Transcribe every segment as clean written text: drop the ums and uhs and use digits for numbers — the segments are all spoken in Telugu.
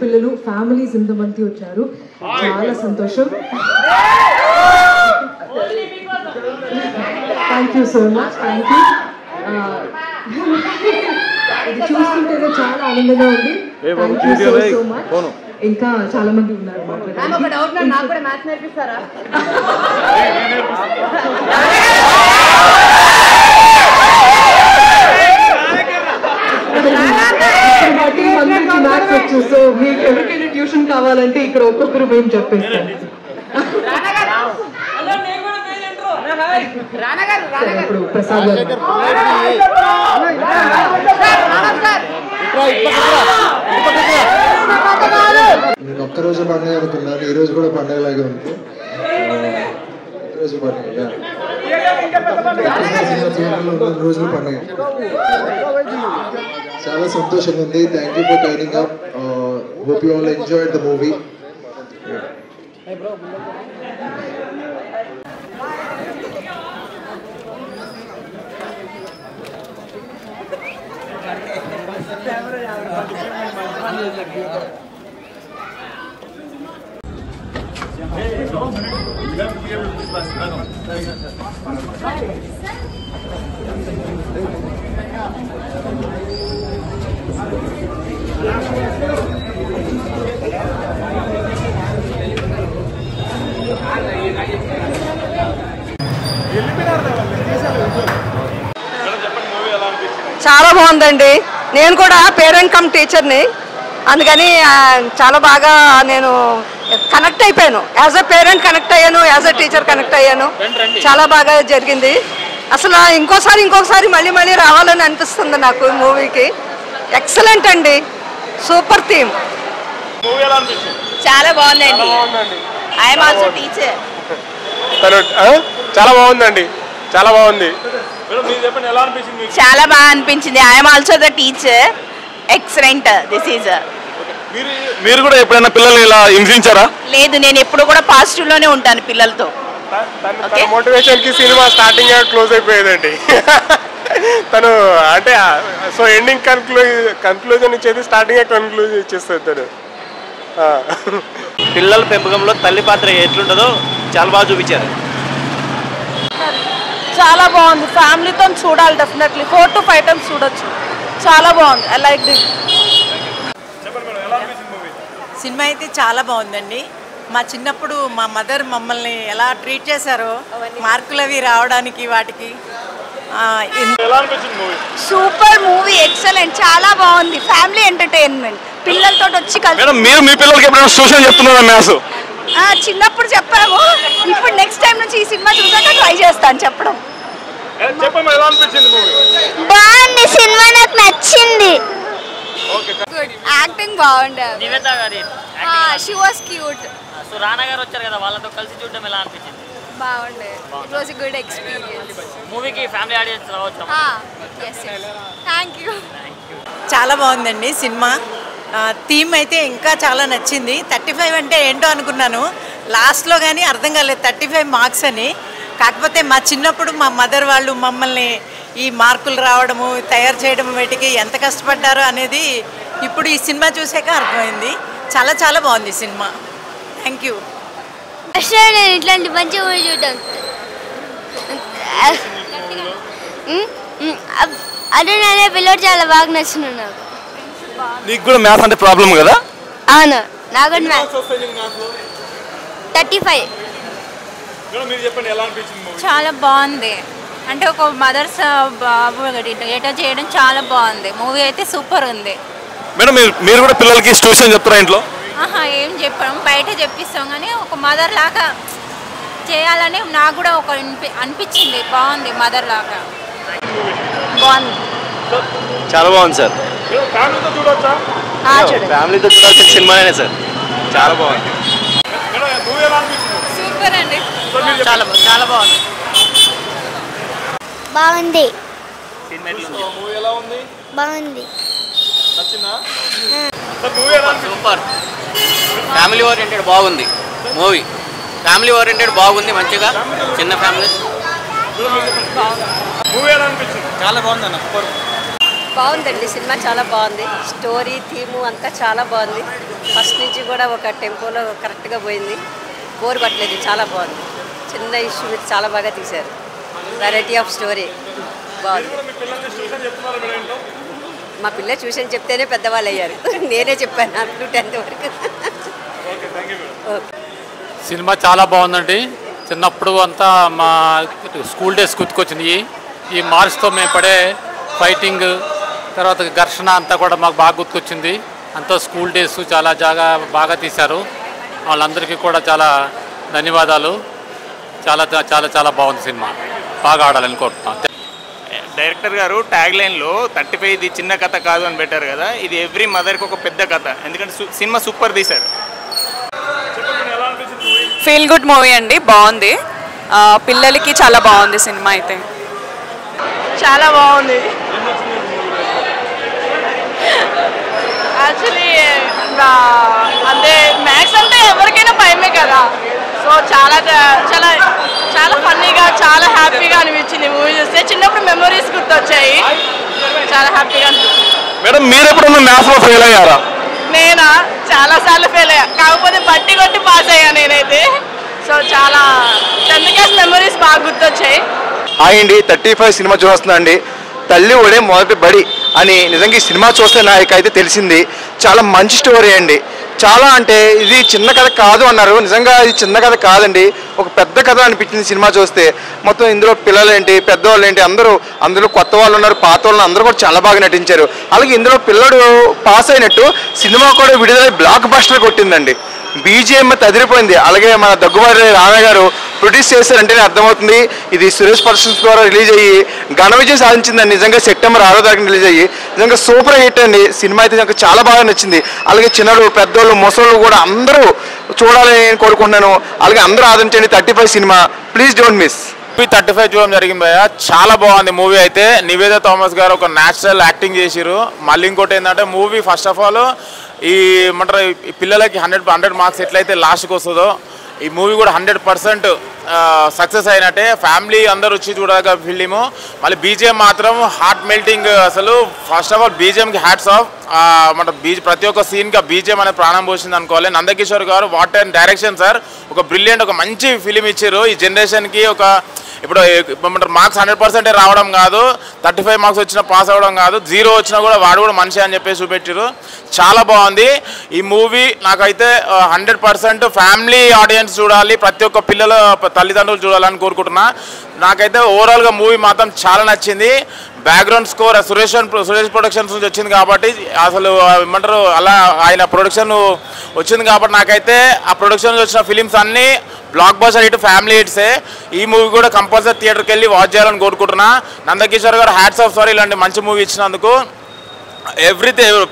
పిల్లలు ఫ్యామిలీస్ ఇంతమంది వచ్చారు, చాలా సంతోషం. Thank you so much. Thank you. ఇది చూస్తుంటేనే చాలా ఆనందంగా ఉంది. Thank you so much. ఇంకా చాలా మంది ఉన్నారు మాట్లాడారు. మ్యాథ్స్ వచ్చు. సో మీకు ఎవరికైనా ట్యూషన్ కావాలంటే ఇక్కడ ఒక్కొక్కరు మేము చెప్పేస్తాం. ఇప్పుడు ప్రసాద్ గారు నేను ఒక్కరోజు పండుగ అనుకున్నాను, ఈ రోజు కూడా పండుగలాగే ఉంది. రోజు పండుగ రోజులు పండుగ చాలా సంతోషంగా ఉంది. Thank you for turning up. Hope you all enjoyed the movie. చాలా బాగుందండి. నేను కూడా పేరెంట్ కమ్ టీచర్ని, అందుకని చాలా బాగా నేను కనెక్ట్ అయిపోయాను. యాజ్ అ పేరెంట్ కనెక్ట్ అయ్యాను, యాజ్ అ టీచర్ కనెక్ట్ అయ్యాను. చాలా బాగా జరిగింది. అసలు ఇంకొకసారి మళ్ళీ రావాలని అనిపిస్తుంది నాకు ఈ మూవీకి. ఎక్సలెంట్ అండి, సూపర్ థీమ్. చాలా బాగుందండి. I'm also teacher. చాలా బాగుందండి, చాలా బాగుంది. చాలా బాగా అనిపించింది. I'm also the teacher. Excellent. This is. మీరు కూడా ఎప్పుడైనా పిల్లల్ని ఇలా హింసించారా? లేదు, నేను ఎప్పుడు కూడా పాజిటివ్ లోనే ఉంటాను పిల్లలతో. మోటివేషన్ కి సినిమా స్టార్టింగ్ క్లోజ్ అయిపోయేదండి. తను అంటే సో ఎండింగ్ కన్క్లూజన్ ఇచ్చేది స్టార్టింగ్ కన్క్లూజన్ ఇచ్చేస్తుంది తను. పిల్లల పెంపకంలో తల్లి పాత్ర ఎట్లుంటుందో చాలా బాగా చూపించారు. చాలా బాగుంది. ఫ్యామిలీతో చూడాలి డెఫినెట్లీ. 4 to 5 times చూడొచ్చు. చాలా బాగుంది. I like this. సినిమా అయితే చాలా బాగుందండి. మా చిన్నప్పుడు మా మదర్ మమ్మల్ని ఎలా ట్రీట్ చేశారో మార్కులు అవి రావడానికి వాటికి. సూపర్ మూవీ, ఎక్సలెంట్, చాలా బాగుంది. ఫ్యామిలీ ఎంటర్టైన్మెంట్, పిల్లలతో వచ్చి మీరు మీ పిల్లలకి ఎప్పుడైనా ట్యూషన్ చెప్తున్నారా? మ్యాథ్స్ చిన్నప్పుడు చెప్పాము. ఇప్పుడు నెక్స్ట్ టైం నుంచి ఈ సినిమా చూసాక ట్రై చేస్తాను చెప్పడం. బాగుంది సినిమా, నాకు నచ్చింది. యాక్టింగ్ బాగుంది. నివేత గారి షీ వాస్ క్యూట్. సో రానా గారు వచ్చారు కదా, వాళ్ళతో కలిసి చూడడం ఎలా అనిపించింది? బాగుంది. It was a good experience. మూవీకి ఫ్యామిలీ ఆడియన్స్ రావచ్చు. Thank you. చాలా బాగుందండి సినిమా. థీమ్ అయితే ఇంకా చాలా నచ్చింది. 35 అంటే ఏంటో అనుకున్నాను, లాస్ట్లో కానీ అర్థం కాలేదు 35 మార్క్స్ అని. కాకపోతే మా చిన్నప్పుడు మా మదర్ వాళ్ళు మమ్మల్ని ఈ మార్కులు రావడము, తయారు చేయడం, వీటికి ఎంత కష్టపడ్డారో అనేది ఇప్పుడు ఈ సినిమా చూసాక అర్థమైంది. చాలా చాలా బాగుంది సినిమా. Thank you. నేను ఇట్లాంటి మంచి మూవీ చూడటం అదే నేనే పిల్లడు చాలా బాగా నచ్చింది నాకు. నీకు కూడా మ్యాథ్స్ అంటే ప్రాబ్లం కదా? అవును, నాకు కూడా మ్యాథ్స్ 35. చాలా బాగుంది. అంటే ఒక మదర్స్ బాబు ఎటో చేయడం చాలా బాగుంది. మూవీ అయితే సూపర్ ఉంది. మేడం మీరు కూడా పిల్లలకి ట్యూషన్ చెప్తారా ఇంట్లో? ఏం చెప్పాం, బయట చెప్పిస్తాం, కానీ ఒక మదర్ లాగా చేయాలని నాకు కూడా ఒక అనిపించింది. బాగుంది, మదర్ లాగా బాగుంది. చాలా బాగుంది సార్. ఫ్యామిలీతో చూడాల్సిన సినిమానే సార్. చాలా బాగుంది. సూపర్ అండి. చాలా చాలా బాగుంది. బాగుంది. బాగుంది. సూపర్. ఫ్యామిలీ ఓరియంటెడ్ బాగుంది మూవీ. ఫ్యామిలీ ఓరియంటెడ్ బాగుంది, మంచిగా చిన్న ఫ్యామిలీ. చాలా బాగుంది అన్న. బాగుందండి సినిమా, చాలా బాగుంది. స్టోరీ థీము అంతా చాలా బాగుంది. ఫస్ట్ నుంచి కూడా ఒక టెంపోలో కరెక్ట్గా పోయింది, బోర్ పట్టలేదు, చాలా బాగుంది. చిన్న ఇష్యూ మీద చాలా బాగా తీశారు. వెరైటీ ఆఫ్ స్టోరీ బాగుంది. మా పిల్ల చూసని చెప్తేనే పెద్దవాళ్ళు అయ్యారు. నేనే చెప్పాను అప్ టు 10th వరకు. సినిమా చాలా బాగుందండి. చిన్నప్పుడు అంతా మా స్కూల్ డేస్ గుర్తుకొచ్చినాయి. ఈ మార్చ్తో మేము పడే ఫైటింగ్, తర్వాత ఘర్షణ అంతా కూడా మాకు బాగా గుర్తుకొచ్చింది. అంతా స్కూల్ డేస్ చాలా బాగా తీశారు. వాళ్ళందరికీ కూడా చాలా ధన్యవాదాలు. చాలా చాలా చాలా బాగుంది సినిమా, బాగా ఆడాలని కోరుతున్నాను. డైరెక్టర్ గారు ట్యాగ్ లైన్లో 35 ఇది చిన్న కథ కాదు అని పెట్టారు కదా, ఇది ఎవ్రీ మదర్కి ఒక పెద్ద కథ. ఎందుకంటే సినిమా సూపర్ తీశారు. ఫీల్ గుడ్ మూవీ అండి, బాగుంది. పిల్లలకి చాలా బాగుంది సినిమా. అయితే చాలా బాగుంది. యాక్చువల్లీ అంటే మ్యాథ్స్ అంటే ఎవరికైనా భయమే కదా. సో చాలా చాలా చాలా ఫన్నీగా, చాలా హ్యాపీగా అనిపించింది మూవీ చూస్తే. చిన్నప్పుడు మెమరీస్ గుర్తొచ్చాయి, చాలా హ్యాపీగా అనిపించింది. మేడం, మీరు ఎప్పుడన్నా మ్యాథ్స్లో ఫెయిల్ అయ్యారా? నేనా చాలా సార్లు ఫెయిల్ అయ్యా, కాకపోతే బట్టి కొట్టి పాస్ అయ్యా నేనైతే. సో చాలా 10th క్లాస్ మెమరీస్ బాగా గుర్తొచ్చాయి. అండి 35 సినిమా చూస్తున్నా అండి. తల్లి ఒడే మొదటి బడి అని నిజంగా ఈ సినిమా చూస్తే నాకైతే తెలిసింది. చాలా మంచి స్టోరీ అండి. చాలా అంటే ఇది చిన్న కథ కాదు అన్నారు, నిజంగా ఇది చిన్న కథ కాదండి, ఒక పెద్ద కథ అనిపించింది సినిమా చూస్తే. మొత్తం ఇందులో పిల్లలు ఏంటి, పెద్దవాళ్ళు ఏంటి, అందులో కొత్త వాళ్ళు ఉన్నారు, పాత వాళ్ళు అందరూ కూడా చాలా బాగా నటించారు. అలాగే ఇందులో పిల్లడు పాస్ అయినట్టు సినిమా కూడా విడుదలై బ్లాక్ బస్టర్ కొట్టిందండి. బీజిఎం తదిరిపోయింది. అలాగే మన దగ్గుబాటి రానా గారు ప్రొడ్యూస్ చేశారంటేనే అర్థమవుతుంది. ఇది సురేష్ ప్రొడక్షన్స్ ద్వారా రిలీజ్ అయ్యి ఘన విజయం సాధించిందండి. నిజంగా సెప్టెంబర్ 6వ తారీఖున రిలీజ్ అయ్యి నిజంగా సూపర్ హిట్ అండి. సినిమా అయితే నాకు చాలా బాగా నచ్చింది. అలాగే చిన్నలు, పెద్దోళ్ళు, ముసళ్ళు కూడా అందరూ చూడాలని నేను కోరుకుంటున్నాను. అలాగే అందరూ ఆదరించండి 35 సినిమా, ప్లీజ్ డోంట్ మిస్. 35 చూడడం జరిగింది భయ్య, చాలా బాగుంది మూవీ అయితే. నివేద థామస్ గారు ఒక న్యాచురల్ యాక్టింగ్ చేసిరు. మళ్ళీ ఇంకోటి ఏంటంటే మూవీ ఫస్ట్ ఆఫ్ ఆల్ ఈ ఏమంటారు పిల్లలకి 100 మార్క్స్ ఎట్లయితే లాస్ట్కి వస్తుందో ఈ మూవీ కూడా 100% సక్సెస్ అయినట్టే. ఫ్యామిలీ అందరూ వచ్చి చూడగా ఫిల్ము. మళ్ళీ బీజిఎం మాత్రం హార్ట్ మెల్టింగ్. అసలు ఫస్ట్ ఆఫ్ ఆల్ బీజిఎంకి హ్యాట్స్ ఆఫ్. మన ప్రతి ఒక్క సీన్కి బీజిఎం అనేది ప్రాణం పోసింది అనుకోవాలి. నందకిషోర్ గారు వాట్ అండ్ డైరెక్షన్ సార్, ఒక బ్రిలియంట్, ఒక మంచి ఫిలిం ఇచ్చారు ఈ జనరేషన్కి. ఇప్పుడు మార్క్స్ 100% రావడం కాదు, 35 మార్క్స్ వచ్చినా పాస్ అవ్వడం కాదు, 0 వచ్చినా కూడా వాడు కూడా మనిషి అని చెప్పేసి చూపెట్టారు. చాలా బాగుంది ఈ మూవీ. నాకైతే 100% ఫ్యామిలీ ఆడియన్స్ చూడాలి, ప్రతి ఒక్క పిల్లల తల్లిదండ్రులు చూడాలని కోరుకుంటున్నా. నాకైతే ఓవరాల్గా మూవీ మాత్రం చాలా నచ్చింది. బ్యాక్గ్రౌండ్ స్కోర్ సురేష్ ప్రొడక్షన్స్ నుంచి వచ్చింది కాబట్టి అసలు ఏమంటారు అలా ఆయన ప్రొడక్షన్ వచ్చింది కాబట్టి నాకైతే ఆ ప్రొడక్షన్ నుంచి వచ్చిన ఫిలిమ్స్ అన్నీ బ్లాక్ బస్టర్ హిట్, ఫ్యామిలీ హిట్సే. ఈ మూవీ కూడా కంపల్సరీ థియేటర్కి వెళ్ళి వాచ్ చేయాలని కోరుకుంటున్నా. నందకిషోర్ గారు హ్యాట్స్ ఆఫ్ సార్ ఇలాంటి మంచి మూవీ ఇచ్చినందుకు.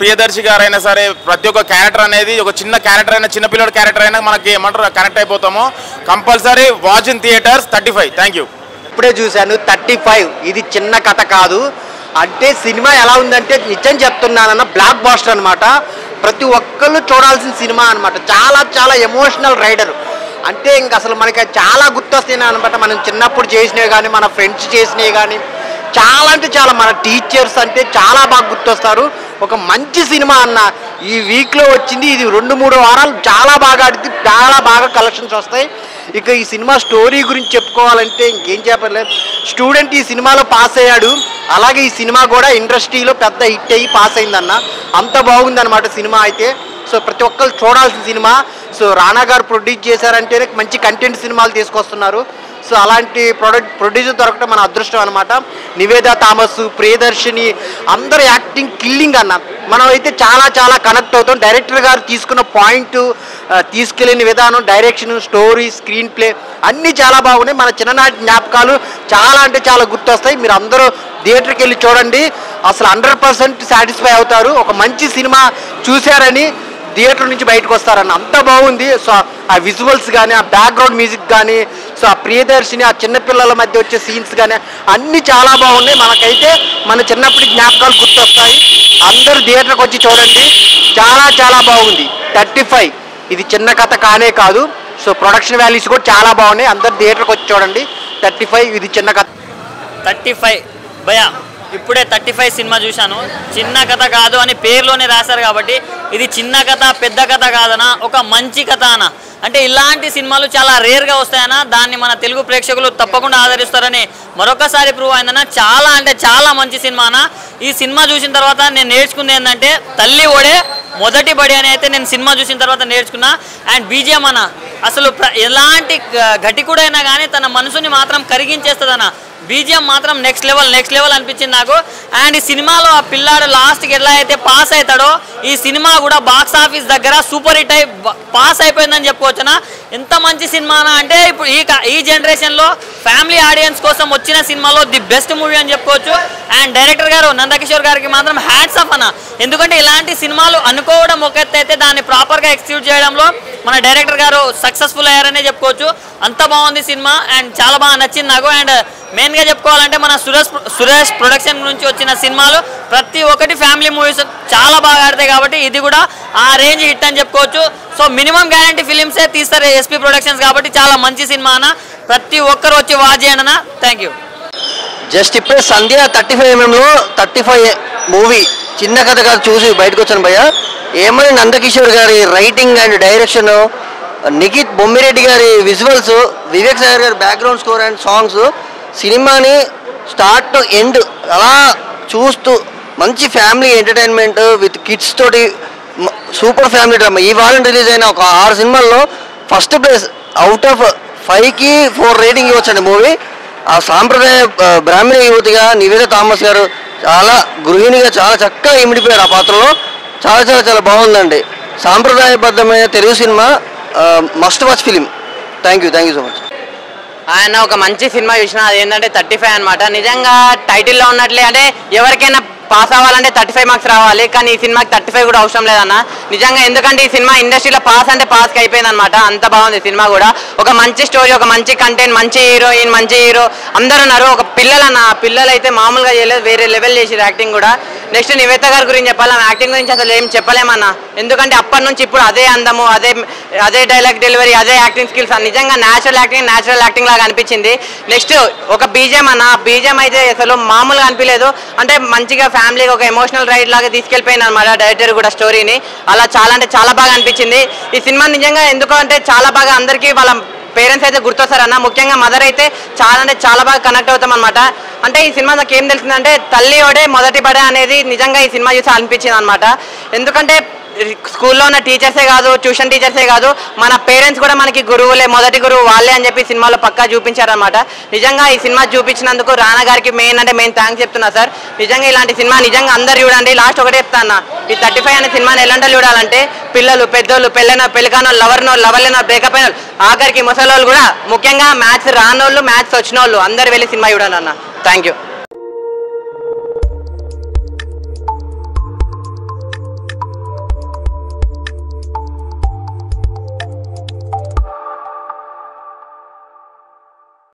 ప్రియదర్శి గారు అయినా సరే ప్రతి ఒక్క క్యారెక్టర్ అనేది ఒక చిన్న క్యారెక్టర్ అయినా, చిన్న పిల్లల క్యారెక్టర్ అయినా మనకి ఏమంటారు కనెక్ట్ అయిపోతాము. Compulsory watch in theatres 35. Thank you. ఇప్పుడే చూశాను 35. ఇది చిన్న కథ కాదు. అంటే సినిమా ఎలా ఉందంటే నిజం చెప్తున్నానన్న బ్లాక్ బాస్టర్ అనమాట. ప్రతి ఒక్కళ్ళు చూడాల్సిన సినిమా అనమాట. చాలా చాలా ఎమోషనల్ రైడర్. అంటే ఇంక అసలు మనకి చాలా గుర్తొస్తాయి అనమాట. మనం చిన్నప్పుడు చేసినవి కానీ, మన ఫ్రెండ్స్ చేసినవి కానీ, చాలా అంటే చాలా, మన టీచర్స్ అంటే చాలా బాగా గుర్తొస్తారు. ఒక మంచి సినిమా అన్న ఈ వీక్లో వచ్చింది. ఇది 2-3 వారాలు చాలా బాగా ఆడితే చాలా బాగా కలెక్షన్స్ వస్తాయి. ఇక ఈ సినిమా స్టోరీ గురించి చెప్పుకోవాలంటే ఇంకేం చెప్పలేదు. స్టూడెంట్ ఈ సినిమాలో పాస్ అయ్యాడు. అలాగే ఈ సినిమా కూడా ఇండస్ట్రీలో పెద్ద హిట్ అయ్యి పాస్ అయిందన్న. అంత బాగుందన్నమాట సినిమా అయితే. సో ప్రతి ఒక్కరు చూడాల్సిన సినిమా. సో రానా గారు ప్రొడ్యూస్ చేశారంటేనే మంచి కంటెంట్ సినిమాలు తీసుకొస్తున్నారు. సో అలాంటి ప్రొడ్యూసర్ దొరకడం మన అదృష్టం అనమాట. నివేద థామస్, ప్రియదర్శిని అందరు యాక్టింగ్ కిల్లింగ్ అన్న. మనం అయితే చాలా చాలా కనెక్ట్ అవుతాం. డైరెక్టర్ గారు తీసుకున్న పాయింట్, తీసుకెళ్ళిన విధానం, డైరెక్షన్, స్టోరీ, స్క్రీన్ ప్లే అన్నీ చాలా బాగున్నాయి. మన చిన్ననాటి జ్ఞాపకాలు చాలా అంటే చాలా గుర్తొస్తాయి. మీరు అందరూ థియేటర్కి వెళ్ళి చూడండి, అసలు 100% సాటిస్ఫై అవుతారు. ఒక మంచి సినిమా చూశారని థియేటర్ నుంచి బయటకు వస్తారన్న. అంత బాగుంది. సో ఆ విజువల్స్ కానీ, ఆ బ్యాక్గ్రౌండ్ మ్యూజిక్ కానీ, సో ఆ ప్రియదర్శిని, ఆ చిన్నపిల్లల మధ్య వచ్చే సీన్స్ కానీ అన్నీ చాలా బాగున్నాయి. మనకైతే మన చిన్నప్పటి జ్ఞాపకాలు గుర్తొస్తాయి. అందరూ థియేటర్కి వచ్చి చూడండి, చాలా చాలా బాగుంది. 35 ఇది చిన్న కథ కానే కాదు. సో ప్రొడక్షన్ వాల్యూస్ కూడా చాలా బాగున్నాయి. అందరు థియేటర్కి వచ్చి చూడండి. 35 ఇది చిన్న కథ. 35 భయ ఇప్పుడే 35 సినిమా చూశాను. చిన్న కథ కాదు అని పేరులోనే రాశారు కాబట్టి ఇది చిన్న కథ పెద్ద కథ కాదనా, ఒక మంచి కథ అనా. అంటే ఇలాంటి సినిమాలు చాలా రేర్గా వస్తాయన్నా, దాన్ని మన తెలుగు ప్రేక్షకులు తప్పకుండా ఆదరిస్తారని మరొకసారి ప్రూవ్ అయిందన్నా. చాలా అంటే చాలా మంచి సినిమానా. ఈ సినిమా చూసిన తర్వాత నేను నేర్చుకుంది ఏంటంటే తల్లి ఓడే మొదటి బడి అని అయితే నేను సినిమా చూసిన తర్వాత నేర్చుకున్నా. అండ్ బీజిఎం అన్న అసలు ఎలాంటి ఘటికుడైనా కానీ తన మనసుని మాత్రం కరిగించేస్తుందన్న. బీజిఎం మాత్రం నెక్స్ట్ లెవెల్ అనిపించింది నాకు. అండ్ ఈ సినిమాలో ఆ పిల్లాడు లాస్ట్కి ఎలా అయితే పాస్ అవుతాడో ఈ సినిమా కూడా బాక్స్ ఆఫీస్ దగ్గర సూపర్ హిట్ అయి పాస్ అయిపోయిందని చెప్పుకోవచ్చునా. ఎంత మంచి సినిమానా అంటే ఇప్పుడు ఈ జనరేషన్లో ఫ్యామిలీ ఆడియన్స్ కోసం వచ్చిన సినిమాలో ది బెస్ట్ మూవీ అని చెప్పుకోవచ్చు. అండ్ డైరెక్టర్ గారు నందకిషోర్ గారికి మాత్రం హ్యాట్స్ ఆఫ్ అన్న. ఎందుకంటే ఇలాంటి సినిమాలు అనుకోవడం ఒక ఎత్తు అయితే దాన్ని ప్రాపర్గా ఎగ్జిక్యూట్ చేయడంలో మన డైరెక్టర్ గారు సక్సెస్ఫుల్ అయ్యారనే చెప్పుకోవచ్చు. అంత బాగుంది సినిమా అండ్ చాలా బాగా నచ్చింది నాకు. అండ్ మెయిన్గా చెప్పుకోవాలంటే మన సురేష్ ప్రొడక్షన్ నుంచి వచ్చిన సినిమాలు ప్రతి ఒక్కటి ఫ్యామిలీ మూవీస్ చాలా బాగా ఆడతాయి కాబట్టి ఇది కూడా ఆ రేంజ్ హిట్ అని చెప్పుకోవచ్చు. సో మినిమం గ్యారంటీ ఫిలిమ్సే తీస్తారు ఎస్పీ ప్రొడక్షన్స్ కాబట్టి చాలా మంచి సినిమా అన్న. ప్రతి ఒక్కరు వచ్చి వాచ్ చేయండి అన్న. Thank you. జస్ట్ ఇప్పుడే సంధ్య 35mm 35 మూవీ చిన్న కథ కాదు చూసి బయటకు వచ్చాను భయ్య. ఏమని నందకిషోర్ గారి writing and direction, Nikhit Bommireddy గారి విజువల్స్, వివేక్ సాగర్ గారి బ్యాక్గ్రౌండ్ స్కోర్ అండ్ సాంగ్స్ సినిమాని స్టార్ట్ టు ఎండ్ అలా చూస్తూ మంచి ఫ్యామిలీ ఎంటర్టైన్మెంట్ విత్ కిడ్స్ తోటి సూపర్ ఫ్యామిలీ డ్రామా. ఈ వారం రిలీజ్ అయిన ఒక 6 సినిమాల్లో ఫస్ట్ ప్లేస్ అవుట్ ఆఫ్ 5కి 4 రేటింగ్ ఇవ్వచ్చండి మూవీ. ఆ సాంప్రదాయ బ్రాహ్మణ యువతిగా నివేద థామస్ గారు చాలా గృహిణిగా చాలా చక్కగా ఇమిడిపోయారు ఆ పాత్రలో. చాలా చాలా చాలా బాగుందండి. సాంప్రదాయబద్ధమైన Telugu cinema, must watch film. Thank you so much. ఆయన ఒక మంచి సినిమా చూసిన, అది ఏంటంటే 35 అనమాట. నిజంగా టైటిల్లో ఉన్నట్లే అంటే ఎవరికైనా పాస్ అవ్వాలంటే 35 మార్క్స్ రావాలి, కానీ ఈ సినిమాకి 35 కూడా అవసరం లేదన్న నిజంగా. ఎందుకంటే ఈ సినిమా ఇండస్ట్రీలో పాస్ అంటే పాస్కి అయిపోయింది అనమాట. అంత బాగుంది సినిమా కూడా. ఒక మంచి స్టోరీ, ఒక మంచి కంటెంట్, మంచి హీరోయిన్, మంచి హీరో అందరూ ఉన్నారు. ఒక పిల్లలన్న పిల్లలు అయితే మామూలుగా చేయలేదు, వేరే లెవెల్ చేసారు యాక్టింగ్ కూడా. నెక్స్ట్ నివేత గారి గురించి చెప్పాలి. యాక్టింగ్ గురించి అసలు ఏం చెప్పలేమన్నా. ఎందుకంటే అప్పటి నుంచి ఇప్పుడు అదే అందము, అదే డైలాగ్ డెలివరీ, అదే యాక్టింగ్ స్కిల్స్. నిజంగా న్యాచురల్ యాక్టింగ్ లాగా అనిపించింది. నెక్స్ట్ ఒక బీజేఎం అన్న, బీజేఎం అయితే అసలు మామూలుగా అనిపించలేదు. అంటే మంచిగా ఫ్యామిలీకి ఒక ఎమోషనల్ రైడ్ లాగా తీసుకెళ్ళిపోయింది అనమాట డైరెక్టర్ కూడా స్టోరీని. అలా చాలా అంటే చాలా బాగా అనిపించింది ఈ సినిమా నిజంగా. ఎందుకంటే చాలా బాగా అందరికీ వాళ్ళ పేరెంట్స్ అయితే గుర్తొస్తారన్న. ముఖ్యంగా మదర్ అయితే చాలా అంటే చాలా బాగా కనెక్ట్ అవుతాం అనమాట. అంటే ఈ సినిమా నాకు ఏం తెలిసిందంటే తల్లి ఓడే మొదటి బడే అనేది నిజంగా ఈ సినిమా చూసి అనిపించింది అనమాట. ఎందుకంటే స్కూల్లో ఉన్న టీచర్సే కాదు, ట్యూషన్ టీచర్సే కాదు, మన పేరెంట్స్ కూడా మనకి గురువులే, మొదటి గురువు వాళ్ళే అని చెప్పి సినిమాలో పక్కా చూపించారనమాట. నిజంగా ఈ సినిమా చూపించినందుకు రానా గారికి మెయిన్ థ్యాంక్స్ చెప్తున్నా సార్. నిజంగా ఇలాంటి సినిమా నిజంగా అందరు చూడండి. లాస్ట్ ఒకటే చెప్తాను, ఈ 35 అనే సినిమాని ఎలాంటి చూడాలంటే పిల్లలు, పెద్దోళ్ళు, పెళ్ళికానో, లవర్లేనో, బ్రేకప్ అయిన ఆఖరికి ముసలోళ్ళు కూడా, ముఖ్యంగా మ్యాథ్స్ రానోళ్ళు, మ్యాథ్స్ వచ్చిన వాళ్ళు అందరు వెళ్ళి సినిమా చూడండి అన్న. Thank you.